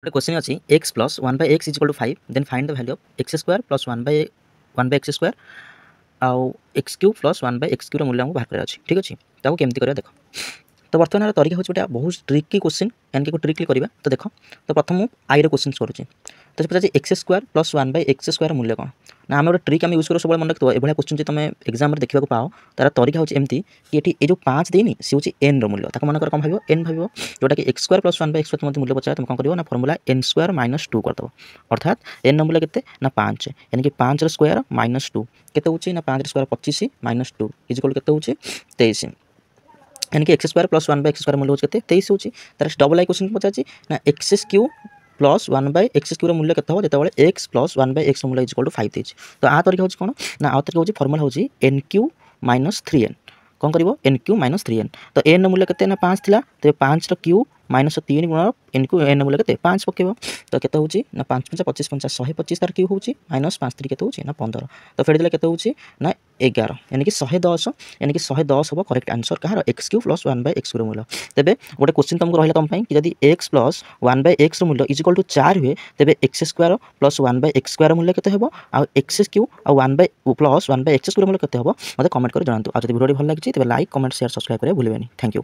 ଗୋଟେ क्वेश्चन ଅଛି x plus 1 by x is equal to 5 then find the value of x square plus 1 by x square ଆଉ x cube plus 1 by x cube ର ମୂଲ୍ୟ ଆମକୁ ବାହାର କରିବାର ଅଛି। ଠିକ୍ ଅଛି, ତାକୁ କେମିତି କରିବା ଦେଖ। ତ ବର୍ତ୍ତମାନ ତରିକା ହେଉଛି ଗୋଟେ ବହୁତ ଟ୍ରିକି क्वेश्चन, ଏଣିକି ଟ୍ରିକଲି କରିବା। ତ ଦେଖ, ତ ପ୍ରଥମ ମୁଁ ଆଇ ର क्वेश्चन କରୁଛି। ତ ସେ ପଚାରୁଛି x square plus 1 by x square ମୂଲ୍ୟ କ'ଣ। ନା ଆମେ ଗୋଟେ ଟ୍ରିକ୍ ଆମେ ୟୁଜ୍ କରୁ ସବୁବେଳେ, ମନେ ରଖିଥିବ ଏଭଳିଆ क्वेश्चन ଯଦି ତୁମେ ଏକ୍ଜାମ୍ରେ ଦେଖିବାକୁ ପାଅ ତାର ତରିକା ହେଉଛି ଏମିତି କି ଏଠି ଏ ଯେଉଁ 5 ଦେଇନି ସେ ହେଉଛି n ର ମୂଲ୍ୟ, ତାକୁ ମନେକର କ'ଣ ଭାବିବ n ଭାବିବ, ଯେଉଁଟାକି x square plus 1 by x square ତୁମେ ମୂଲ୍ୟ ପଚାରେ ତୁମେ କ'ଣ କରିବ ନା ଫର୍ମୁଲା n ସ୍କୋୟାର ମାଇନସ୍ 2 କରିଦେବ। ଅର୍ଥାତ୍ n ର ମୂଲ୍ୟ କେତେ ନା 5, ଏଣିକି 5 ର ସ୍କୋୟାର ମାଇନସ୍ 2 କେତେ ହେଉଛି ନା 5 ର ସ୍କୋୟାର 25 ମାଇନସ୍ 2 ଇଜ ଇକ୍ୱାଲ୍ କେତେ ହେଉଛି 23। यानी x square plus 1 by x square मूल्य होचे 23 होची। तार डबल आई क्वेश्चन पचाची ना x Q plus 1 by x Q मूल्य केते हो जेतेबेले x प्लस 1 by x मूल्य इज इक्वल टू 5 देछि। तो आ तरीका होची कोन ना आ तरीका होची फॉर्मूला होची n³ - 3n। कोन करिवो n³ - 3n। तो n मूल्य केते ना 5 थिला, तो 5 रो क्यू माइनस 3 गुण n को n मूल्य केते 5 पकेबो। तो केते होची ना 5 5 25 5 125 तार क्यू होची माइनस 5 3 केते होची ना 15। तो फेड देले केते होची ना 11, यानी कि 110, यानी कि 110 हो correct answer Kahar x³ plus 1 by x मूल्य। तेबे गोटे क्वेश्चन तुमको रहिला तुम पई कि यदि x प्लस 1 by x मूल्य इज इक्वल टू 4 हुए तेबे x square plus 1 by x square मूल्य केते हेबो आ x³ आ 1 by plus 1 by x square मूल्य केते हेबो मते कमेंट कर जणांतु। आ जदि वीडियो भल लागिछि तेबे लाइक कमेंट शेयर सब्सक्राइब करे भूलिबेनी। Thank you.